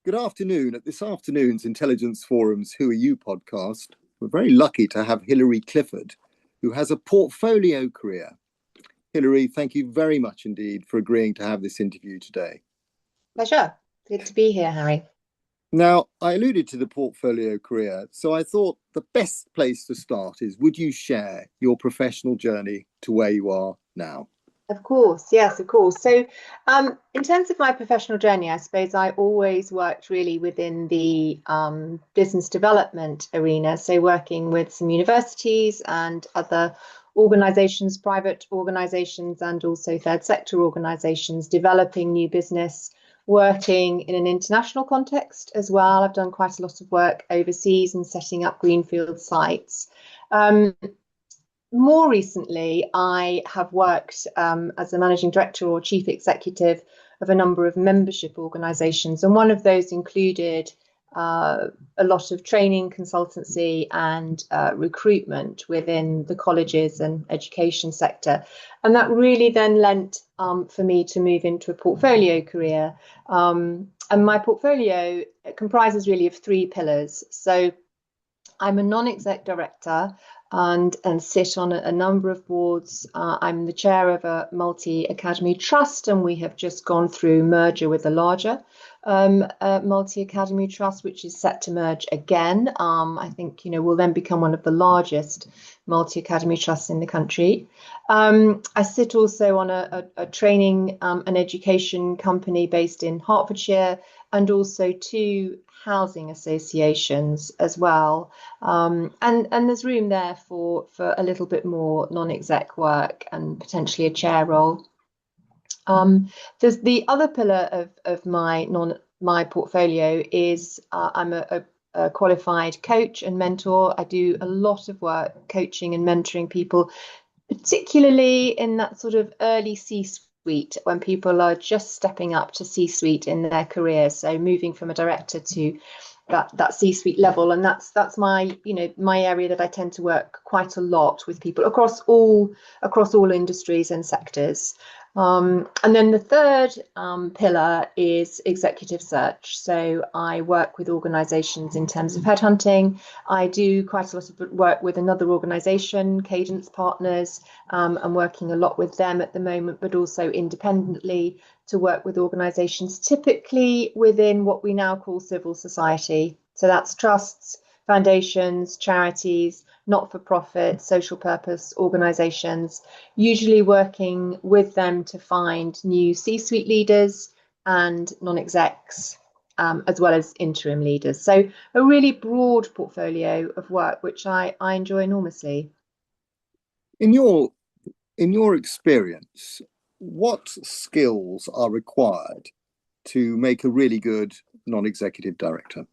Good afternoon. At this afternoon's Intelligence Forum's Who Are You podcast, we're very lucky to have Hilary Clifford, who has a portfolio career. Hilary, thank you very much indeed for agreeing to have this interview today. Pleasure. Good to be here, Harry. Now, I alluded to the portfolio career, so I thought the best place to start is, would you share your professional journey to where you are now? Of course, yes, of course. So, in terms of my professional journey, I suppose I always worked really within the business development arena. So, working with some universities and other organizations, private organizations, and also third sector organizations, developing new business, working in an international context as well. I've done quite a lot of work overseas and setting up greenfield sites. More recently, I have worked as a managing director or chief executive of a number of membership organisations, and one of those included a lot of training, consultancy, and recruitment within the colleges and education sector. And that really then lent for me to move into a portfolio career. And my portfolio comprises really of three pillars. So I'm a non-exec director and sit on a number of boards. I'm the chair of a multi-academy trust, and we have just gone through merger with a larger multi-academy trust, which is set to merge again. I think, will then become one of the largest multi-academy trusts in the country. I sit also on a training and education company based in Hertfordshire, and also two housing associations as well, and there's room there for a little bit more non-exec work and potentially a chair role. There's the other pillar of my portfolio is I'm a qualified coach and mentor. I do a lot of work coaching and mentoring people, particularly in that sort of early C-suite, when people are just stepping up to C-suite in their career, so moving from a director to that C-suite level. And that's my my area that I tend to work quite a lot with people across all industries and sectors. And then the third pillar is executive search. So I work with organisations in terms of headhunting. I do quite a lot of work with another organisation, Cadence Partners. I'm working a lot with them at the moment, but also independently to work with organisations, typically within what we now call civil society. So that's trusts, foundations, charities, not-for-profit, social purpose organisations, usually working with them to find new C-suite leaders and non-execs, as well as interim leaders. So a really broad portfolio of work, which I enjoy enormously. In your experience, what skills are required to make a really good non-executive director?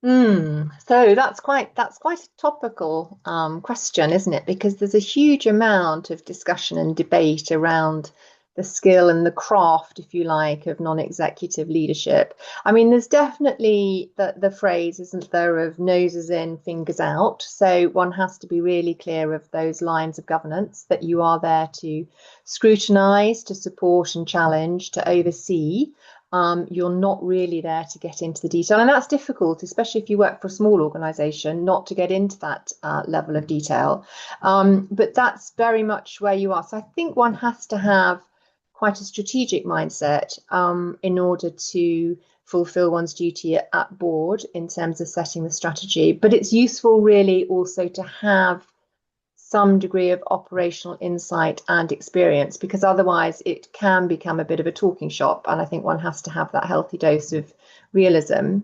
So that's quite a topical question, isn't it? Because there's a huge amount of discussion and debate around the skill and the craft, if you like, of non-executive leadership. I mean, there's definitely the phrase, isn't there, of noses in, fingers out. So one has to be really clear of those lines of governance, that you are there to scrutinise, to support and challenge, to oversee. You're not really there to get into the detail, and that's difficult, especially if you work for a small organisation, not to get into that level of detail. But that's very much where you are. So I think one has to have quite a strategic mindset in order to fulfil one's duty at board in terms of setting the strategy. But it's useful really also to have some degree of operational insight and experience, because otherwise it can become a bit of a talking shop, and I think one has to have that healthy dose of realism.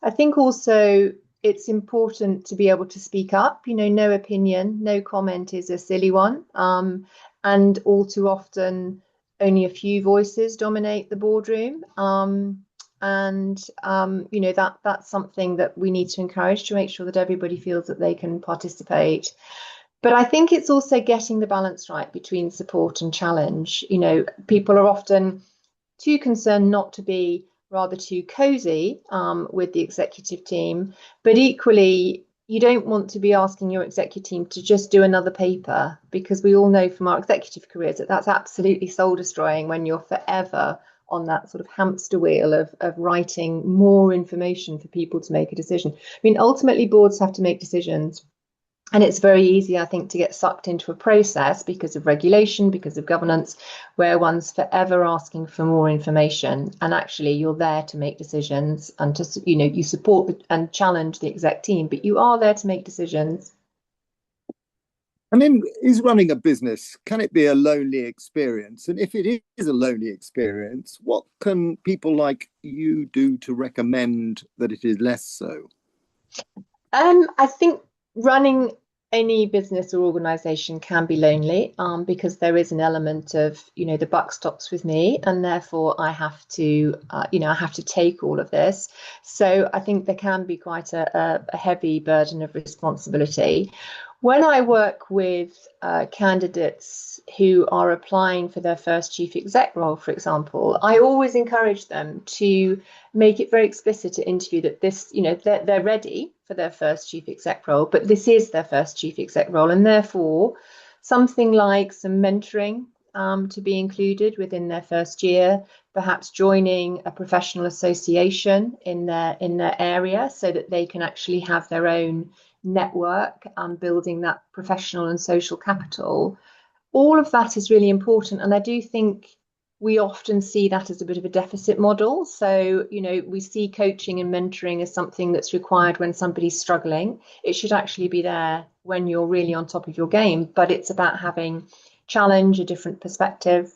I think also it's important to be able to speak up. No opinion, no comment is a silly one, and all too often only a few voices dominate the boardroom. That's something that we need to encourage, to make sure that everybody feels that they can participate. But I think it's also getting the balance right between support and challenge. People are often too concerned not to be rather too cozy with the executive team, but equally, you don't want to be asking your executive team to just do another paper, because we all know from our executive careers that that's absolutely soul destroying when you're forever on that sort of hamster wheel of writing more information for people to make a decision. I mean, ultimately, boards have to make decisions. And it's very easy, I think, to get sucked into a process because of regulation, because of governance, where one's forever asking for more information. And actually, you're there to make decisions and to, you support and challenge the exec team, but you are there to make decisions. And then, is running a business, can it be a lonely experience? And if it is a lonely experience, what can people like you do to recommend that it is less so? I think running any business or organization can be lonely, because there is an element of, the buck stops with me, and therefore I have to, I have to take all of this. So I think there can be quite a heavy burden of responsibility. When I work with candidates who are applying for their first chief exec role, for example, I always encourage them to make it very explicit at interview that this, they're ready for their first chief exec role, but this is their first chief exec role, and therefore something like some mentoring to be included within their first year, perhaps joining a professional association in their area so that they can actually have their own network, building that professional and social capital. All of that is really important, and I do think we often see that as a bit of a deficit model. So, we see coaching and mentoring as something that's required when somebody's struggling. It should actually be there when you're really on top of your game, but it's about having challenge, a different perspective.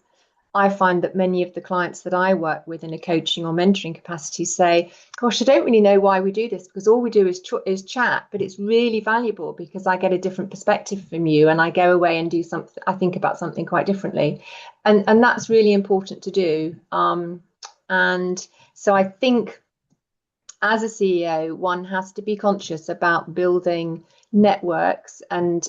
I find that many of the clients that I work with in a coaching or mentoring capacity say, gosh, I don't really know why we do this, because all we do is chat, but it's really valuable because I get a different perspective from you and I go away and do something, I think about something quite differently. And that's really important to do. And so I think as a CEO, one has to be conscious about building networks and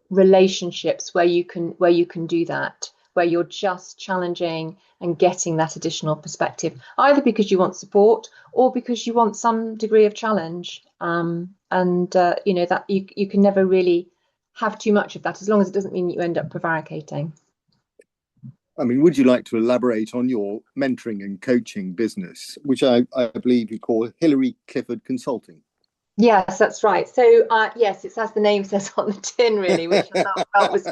relationships where you can do that, where you're just challenging and getting that additional perspective, either because you want support or because you want some degree of challenge. That you can never really have too much of that, as long as it doesn't mean you end up prevaricating. I mean, would you like to elaborate on your mentoring and coaching business, which I believe you call Hilary Clifford Consulting? Yes, that's right. So, yes, it's as the name says on the tin, really, which I felt was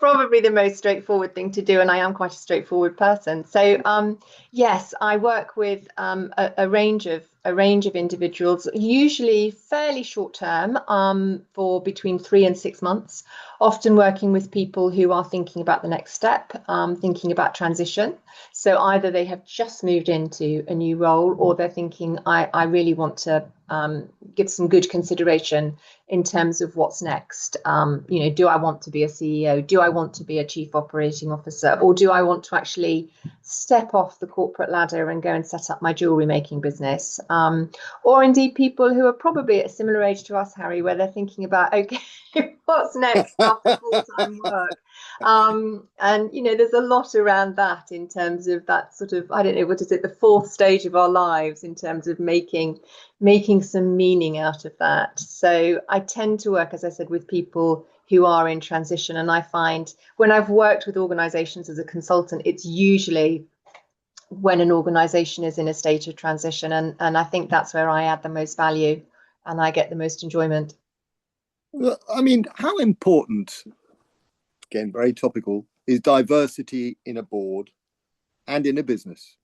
probably the most straightforward thing to do, and I am quite a straightforward person. So, yes, I work with a range of individuals, usually fairly short term, for between 3 and 6 months. Often working with people who are thinking about the next step, thinking about transition. So either they have just moved into a new role, or they're thinking, I really want to give some good consideration in terms of what's next. Do I want to be a CEO? Do I want to be a chief operating officer? Or do I want to actually step off the corporate ladder and go and set up my jewelry making business? Or indeed people who are probably at a similar age to us, Harry, where they're thinking about, okay, what's next after full-time work? And there's a lot around that in terms of that sort of, I don't know, what is it, the fourth stage of our lives in terms of making some meaning out of that. So I tend to work, as I said, with people who are in transition. And I find when I've worked with organizations as a consultant, it's usually when an organization is in a state of transition. And I think that's where I add the most value and I get the most enjoyment. Well, I mean, how important, again, very topical, is diversity in a board and in a business?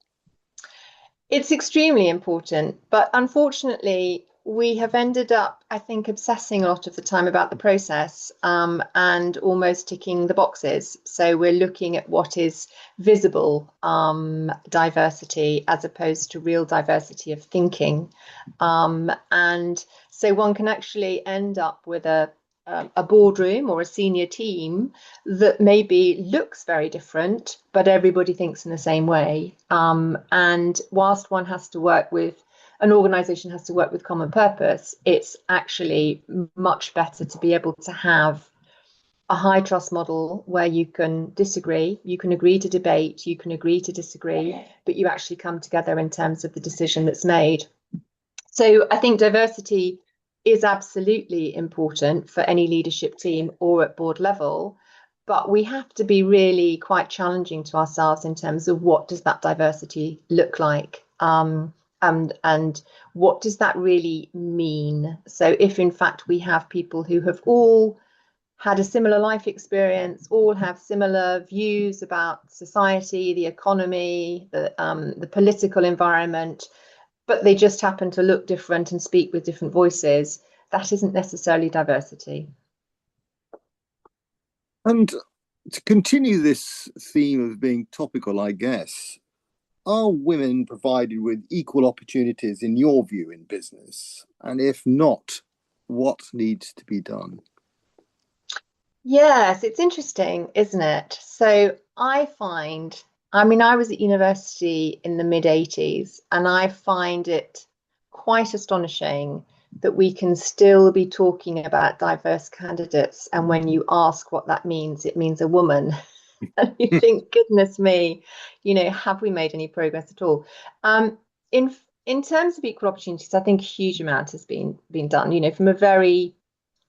It's extremely important, but unfortunately, we have ended up, I think, obsessing a lot of the time about the process, and almost ticking the boxes. So we're looking at what is visible diversity as opposed to real diversity of thinking. And so one can actually end up with a boardroom or a senior team that maybe looks very different, but everybody thinks in the same way. And whilst one has to work with, an organization has to work with common purpose, it's actually much better to be able to have a high trust model where you can disagree, you can agree to debate, you can agree to disagree, but you actually come together in terms of the decision that's made. So I think diversity is absolutely important for any leadership team or at board level. but we have to be really quite challenging to ourselves in terms of what does that diversity look like, and what does that really mean? So if in fact we have people who have all had a similar life experience, all have similar views about society, the economy, the political environment, but they just happen to look different and speak with different voices, that isn't necessarily diversity. And to continue this theme of being topical, I guess, are women provided with equal opportunities in your view in business? And if not, what needs to be done? Yes, it's interesting, isn't it? So I mean, I was at university in the mid 80s, and I find it quite astonishing that we can still be talking about diverse candidates. And when you ask what that means, it means a woman. And you think, goodness me, have we made any progress at all? Um, in in terms of equal opportunities, I think a huge amount has been done, from a very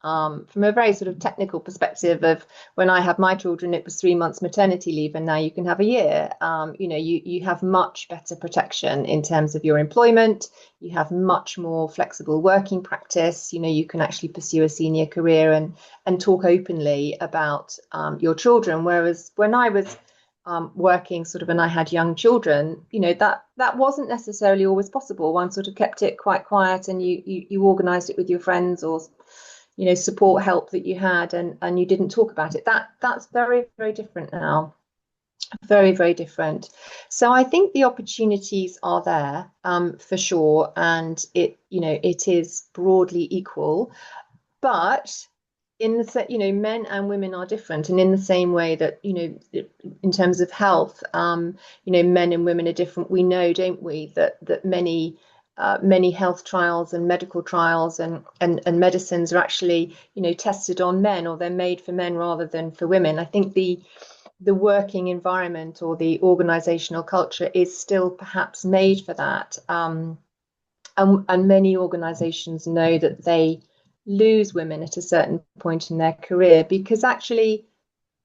sort of technical perspective of when I had my children, it was 3 months maternity leave, and now you can have a year. You have much better protection in terms of your employment. You have much more flexible working practice. You can actually pursue a senior career and talk openly about your children. Whereas when I was working sort of and I had young children, that wasn't necessarily always possible. One sort of kept it quite quiet, and you organized it with your friends or support help that you had, and you didn't talk about it. That's very, very different now. Very, very different. So I think the opportunities are there, for sure, and it is broadly equal, but men and women are different, and in the same way that in terms of health, men and women are different. We know, don't we, that many health trials and medical trials and medicines are actually tested on men, or they're made for men rather than for women. I think the working environment or the organizational culture is still perhaps made for that, and many organizations know that they lose women at a certain point in their career, because actually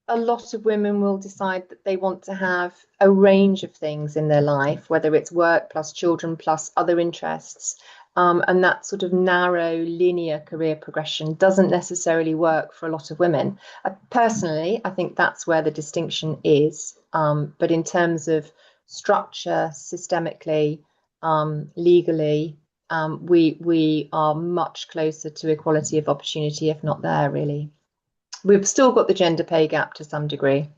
a lot of women will decide that they want to have a range of things in their life, whether it's work plus children plus other interests. And that sort of narrow linear career progression doesn't necessarily work for a lot of women. Personally, I think that's where the distinction is. But in terms of structure, systemically, legally, we are much closer to equality of opportunity, if not there, really. We've still got the gender pay gap to some degree,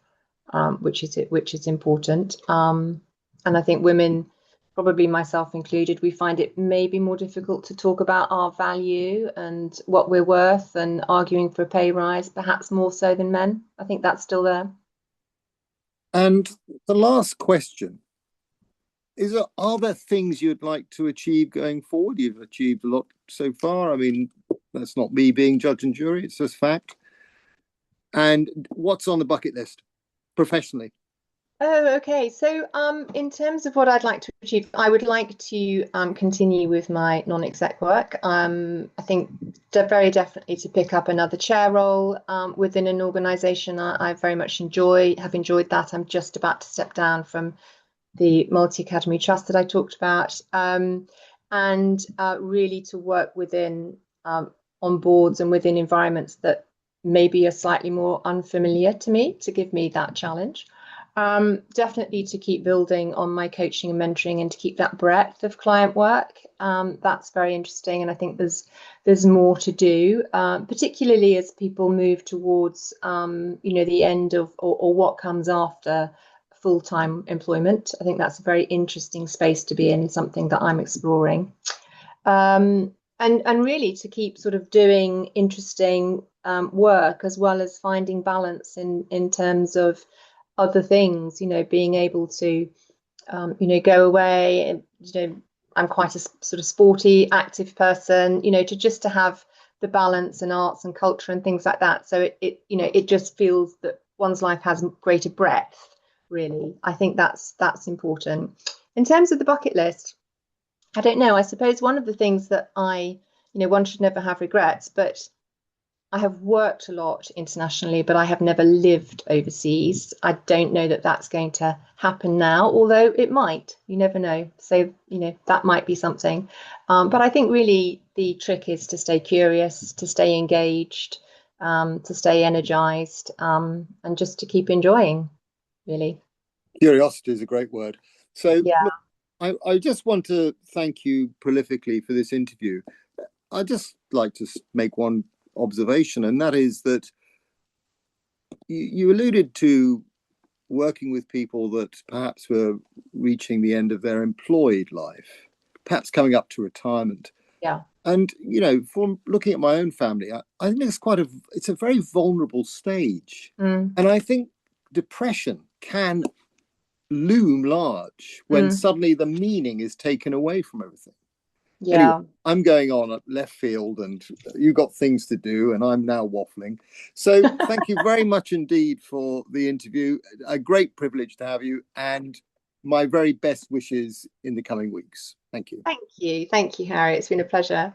which is important. And I think women, probably myself included, we find it maybe more difficult to talk about our value and what we're worth and arguing for a pay rise, perhaps more so than men. I think that's still there. And the last question is, are there things you'd like to achieve going forward? You've achieved a lot so far. I mean, that's not me being judge and jury, it's just fact. And what's on the bucket list professionally? Oh, okay. So, in terms of what I'd like to achieve, I would like to continue with my non-exec work. I think very definitely to pick up another chair role within an organisation. I very much have enjoyed that. I'm just about to step down from the multi-academy trust that I talked about, and really to work within on boards and within environments that maybe are slightly more unfamiliar to me, to give me that challenge. Definitely to keep building on my coaching and mentoring and to keep that breadth of client work. That's very interesting, and I think there's more to do, particularly as people move towards the end of or what comes after full-time employment. I think that's a very interesting space to be in, something that I'm exploring. And really to keep sort of doing interesting work, as well as finding balance in terms of other things, being able to, go away. And, I'm quite a sort of sporty, active person, to have the balance and arts and culture and things like that. So it just feels that one's life has greater breadth, really. I think that's important. In terms of the bucket list, I don't know. I suppose one of the things that one should never have regrets, but I have worked a lot internationally, but I have never lived overseas. I don't know that that's going to happen now, although it might. You never know. So, that might be something. But I think really the trick is to stay curious, to stay engaged, to stay energized, and just to keep enjoying, really. Curiosity is a great word. So, Yeah, look, I just want to thank you prolifically for this interview. I'd just like to make one observation, and that is that you alluded to working with people that perhaps were reaching the end of their employed life, perhaps coming up to retirement. yeah. And from looking at my own family, I think it's a very vulnerable stage, Mm, and I think depression can loom large when mm, suddenly the meaning is taken away from everything. Anyway, yeah. I'm going on at left field and you got things to do and I'm now waffling. So thank you very much indeed for the interview. A great privilege to have you and my very best wishes in the coming weeks. Thank you. Thank you. Thank you, Harry. It's been a pleasure.